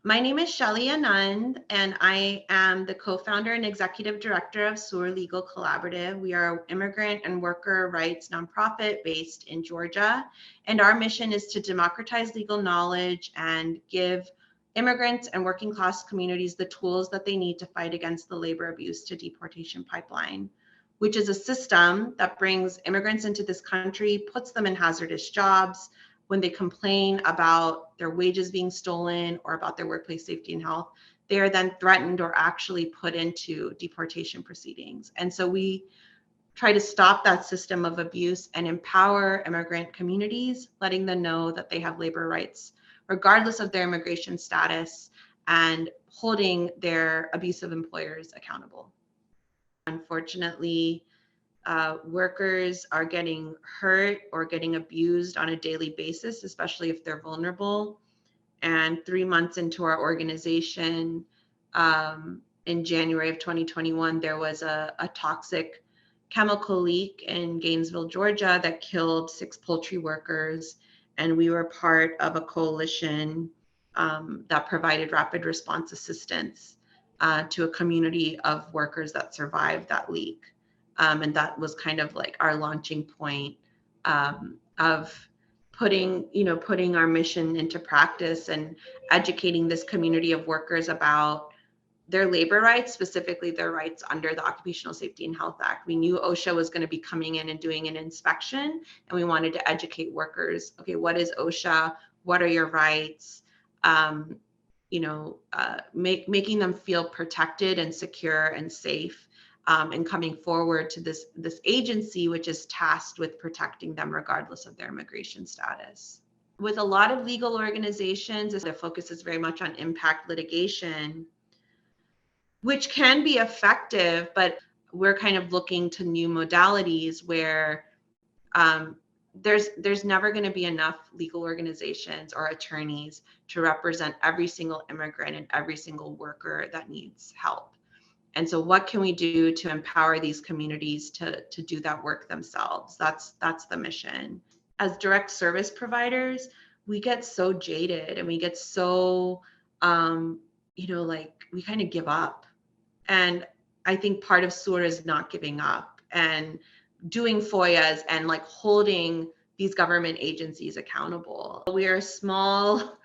My name is Shelly Anand, and I am the co-founder and executive director of Sur Legal Collaborative. We are an immigrant and worker rights nonprofit based in Georgia, and our mission is to democratize legal knowledge and give immigrants and working class communities the tools that they need to fight against the labor abuse to deportation pipeline, which is a system that brings immigrants into this country, puts them in hazardous jobs. When they complain about their wages being stolen or about their workplace safety and health, they are then threatened or actually put into deportation proceedings. And so we try to stop that system of abuse and empower immigrant communities, letting them know that they have labor rights regardless of their immigration status, and holding their abusive employers accountable. Unfortunately, workers are getting hurt or getting abused on a daily basis, especially if they're vulnerable. And 3 months into our organization, in January of 2021, there was a toxic chemical leak in Gainesville, Georgia, that killed 6 poultry workers. And we were part of a coalition that provided rapid response assistance to a community of workers that survived that leak. And that was kind of like our launching point of putting our mission into practice and educating this community of workers about their labor rights, specifically their rights under the Occupational Safety and Health Act. We knew OSHA was going to be coming in and doing an inspection, and we wanted to educate workers. Okay, what is OSHA? What are your rights? Making them feel protected and secure and safe, and coming forward to this agency, which is tasked with protecting them regardless of their immigration status. With a lot of legal organizations, their focus is very much on impact litigation, which can be effective, but we're kind of looking to new modalities where there's never going to be enough legal organizations or attorneys to represent every single immigrant and every single worker that needs help. And so what can we do to empower these communities to do that work themselves? That's the mission. As direct service providers, we get so jaded and we get so, we kind of give up. And I think part of SUR is not giving up and doing FOIAs and like holding these government agencies accountable. We are a small,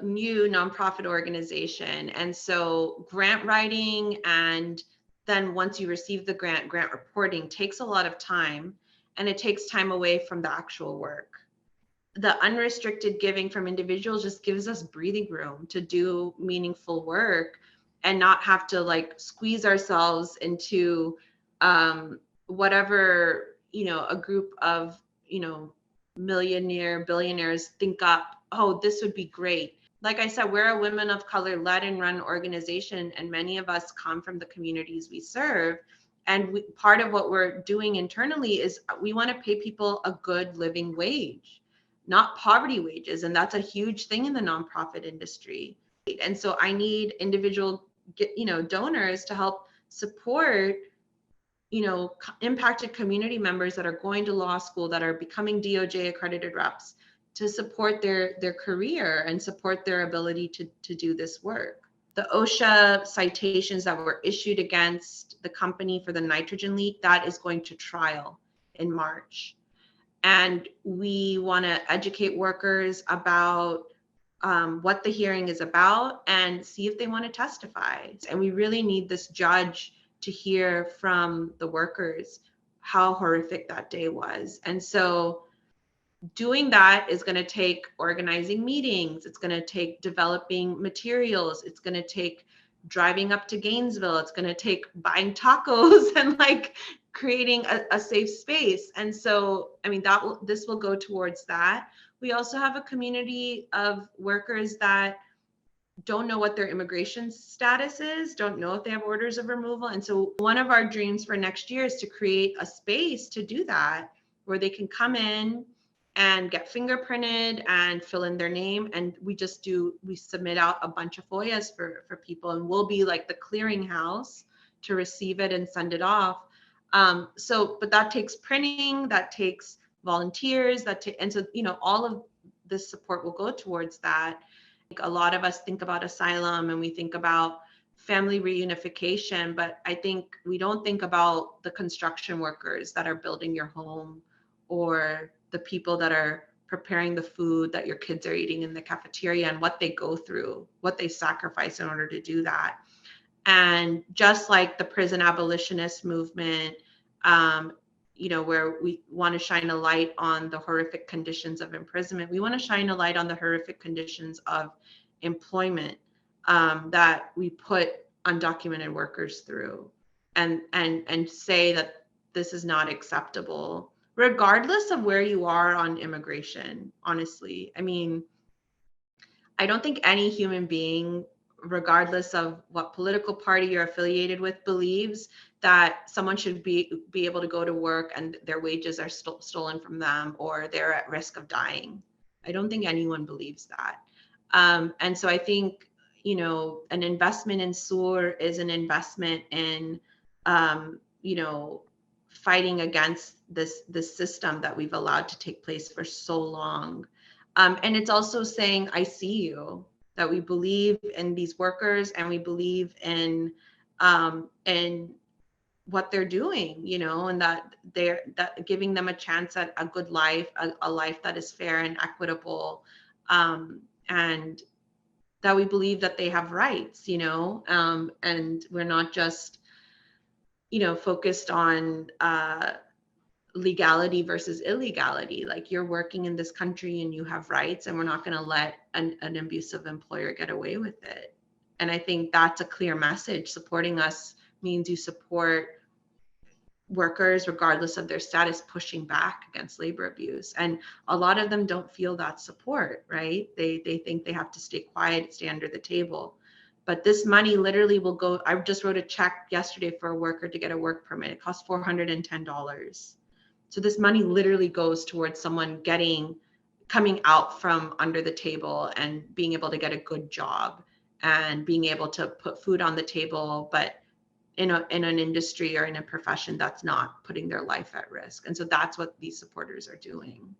new nonprofit organization. And so grant writing, and then once you receive the grant reporting takes a lot of time, and it takes time away from the actual work. The unrestricted giving from individuals just gives us breathing room to do meaningful work and not have to like squeeze ourselves into whatever, a group of, billionaires think up, oh, this would be great. Like I said, we're a women of color led and run organization, and many of us come from the communities we serve. And part of what we're doing internally is we want to pay people a good living wage, not poverty wages. And that's a huge thing in the nonprofit industry. And so I need individual, donors to help support, impacted community members that are going to law school, that are becoming DOJ accredited reps, to support their career and support their ability to do this work. The OSHA citations that were issued against the company for the nitrogen leak, that is going to trial in March. And we want to educate workers about what the hearing is about and see if they want to testify. And we really need this judge to hear from the workers how horrific that day was. And so doing that is going to take organizing meetings. It's going to take developing materials. It's going to take driving up to Gainesville. It's going to take buying tacos and like creating a safe space. And so, this will go towards that. We also have a community of workers that don't know what their immigration status is, don't know if they have orders of removal. And so one of our dreams for next year is to create a space to do that, where they can come in and get fingerprinted and fill in their name. And we submit out a bunch of FOIAs for people, and we'll be like the clearinghouse to receive it and send it off. But that takes printing, that takes volunteers, and so, all of this support will go towards that. a lot of us think about asylum and we think about family reunification, but I think we don't think about the construction workers that are building your home, or the people that are preparing the food that your kids are eating in the cafeteria, and what they go through, what they sacrifice in order to do that. And just like the prison abolitionist movement, um, where we want to shine a light on the horrific conditions of imprisonment, we want to shine a light on the horrific conditions of employment that we put undocumented workers through, and say that this is not acceptable, regardless of where you are on immigration. Honestly, I mean, I don't think any human being, regardless of what political party you're affiliated with, believes that someone should be able to go to work and their wages are stolen from them, or they're at risk of dying. I don't think anyone believes that. And so I think, an investment in Sur is an investment in, fighting against this system that we've allowed to take place for so long. And it's also saying, I see you, that we believe in these workers, and we believe in what they're doing, and that that giving them a chance at a good life, a life that is fair and equitable, and that we believe that they have rights, and we're not just, focused on legality versus illegality. Like, you're working in this country and you have rights, and we're not going to let an abusive employer get away with it. And I think that's a clear message. Supporting us means you support workers regardless of their status pushing back against labor abuse, and a lot of them don't feel that support, right? They think they have to stay quiet, stay under the table. But this money literally will go. I just wrote a check yesterday for a worker to get a work permit. It costs $410. So this money literally goes towards someone coming out from under the table and being able to get a good job and being able to put food on the table, but in an industry or in a profession that's not putting their life at risk. And so that's what these supporters are doing.